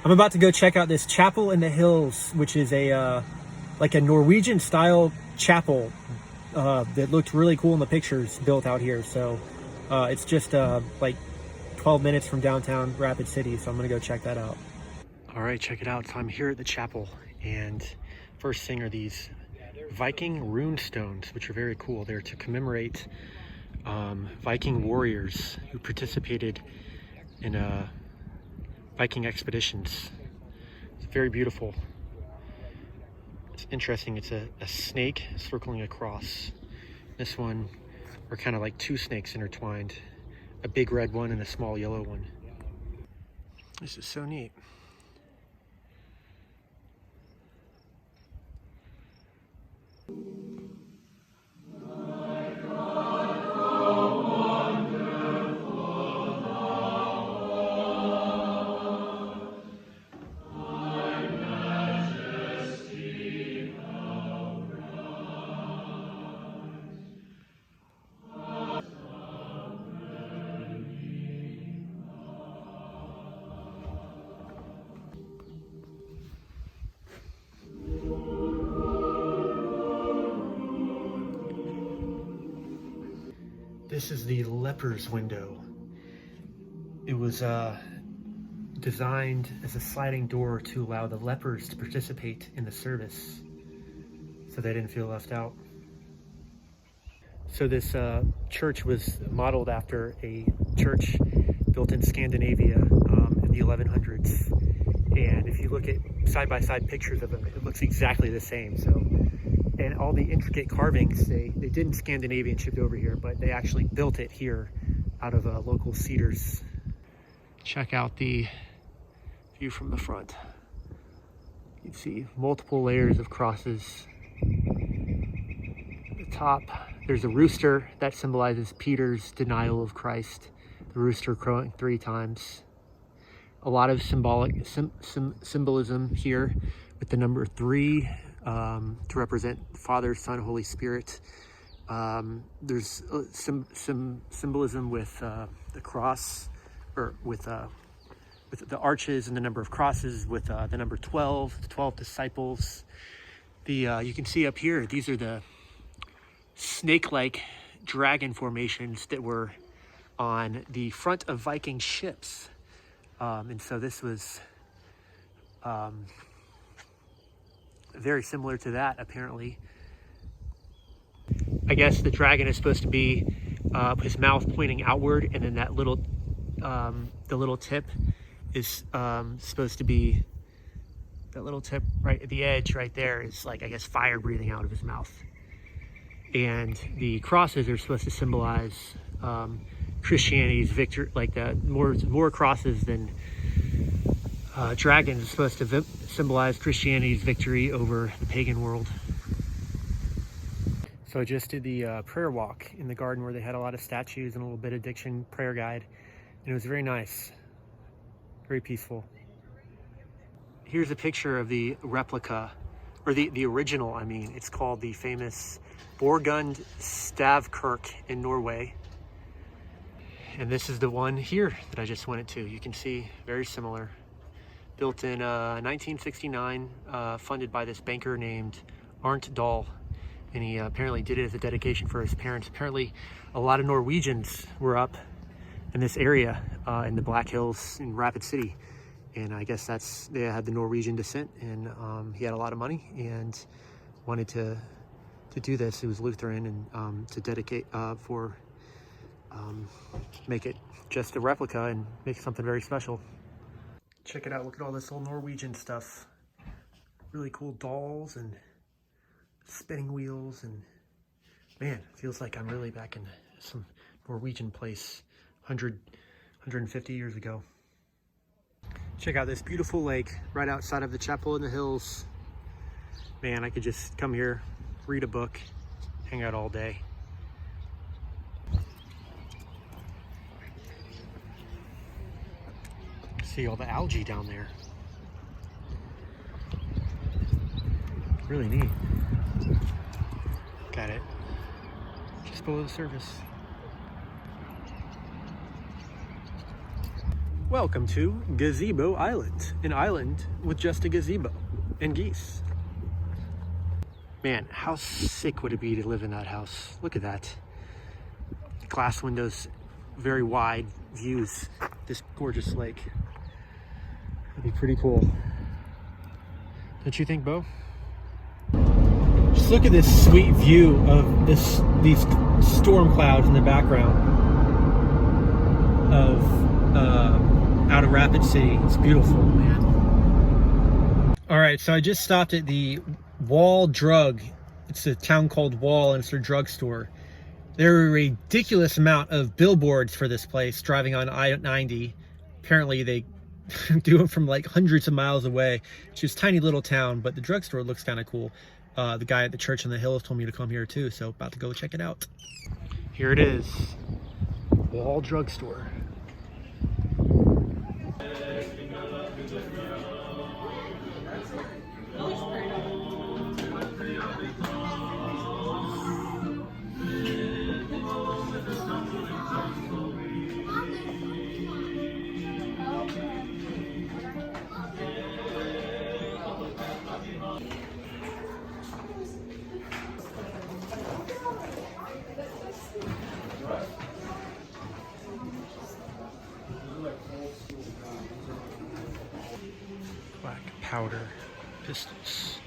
I'm about to go check out this chapel in the hills, which is a like a Norwegian style chapel that looked really cool in the pictures built out here. So it's just like 12 minutes from downtown Rapid City, so I'm gonna go check that out. All right, check it out. So I'm here at the chapel, and first thing are these Viking rune stones, which are very cool. They're to commemorate Viking warriors who participated in Viking expeditions. It's very beautiful. It's interesting. It's a snake circling across. This one are kind of like two snakes intertwined, a big red one and a small yellow one. This is so neat. This is the leper's window. It was designed as a sliding door to allow the lepers to participate in the service so they didn't feel left out. So this church was modeled after a church built in Scandinavia in the 1100s. And if you look at side-by-side pictures of them, it looks exactly the same. So, and all the intricate carvings, they didn't Scandinavian shipped over here, but they actually built it here out of local cedars. Check out the view from the front. You can see multiple layers of crosses. At the top, there's a rooster that symbolizes Peter's denial of Christ. The rooster crowing 3 times. A lot of symbolism here with the number 3 to represent Father, Son, Holy Spirit. There's some symbolism with the cross, or with the arches and the number of crosses, with the number 12, the 12 disciples. You can see up here, these are the snake-like dragon formations that were on the front of Viking ships. And so this was very similar to that, apparently. I guess the dragon is supposed to be his mouth pointing outward, and then that little, the little tip is supposed to be, that little tip right at the edge right there is like, I guess, fire breathing out of his mouth. And the crosses are supposed to symbolize Christianity's victory, like the more crosses than dragons are supposed to symbolize Christianity's victory over the pagan world. So I just did the prayer walk in the garden where they had a lot of statues and a little benediction prayer guide, and it was very nice, very peaceful. Here's a picture of the replica, or the original, I mean. It's called the famous Borgund Stavkirk in Norway. And this is the one here that I just went to. You can see very similar. Built in 1969, funded by this banker named Arnt Dahl. And he apparently did it as a dedication for his parents. Apparently a lot of Norwegians were up in this area in the Black Hills in Rapid City. And I guess they had the Norwegian descent, and he had a lot of money and wanted to do this. He was Lutheran, and to dedicate make it just a replica and make something very special. Check it out, look at all this old Norwegian stuff. Really cool dolls and spinning wheels, and man, it feels like I'm really back in some Norwegian place 150 years ago. Check out this beautiful lake right outside of the chapel in the hills. Man, I could just come here, read a book, hang out all day. See all the algae down there. Really neat. Got it just below the surface. Welcome to Gazebo Island, an island with just a gazebo and geese. Man, how sick would it be to live in that house? Look at that. Glass windows, very wide views, this gorgeous lake. That'd be pretty cool. Don't you think, Bo? Just look at this sweet view of these storm clouds in the background of out of Rapid City. It's beautiful, man. All right, so I just stopped at the Wall Drug. It's a town called Wall, and it's their drugstore. There are a ridiculous amount of billboards for this place driving on I-90. Apparently they do them from like hundreds of miles away. It's just a tiny little town, but the drugstore looks kind of cool. The guy at the church on the hill told me to come here too, so about to go check it out. Here it is, Wall Drugstore. Black powder pistols.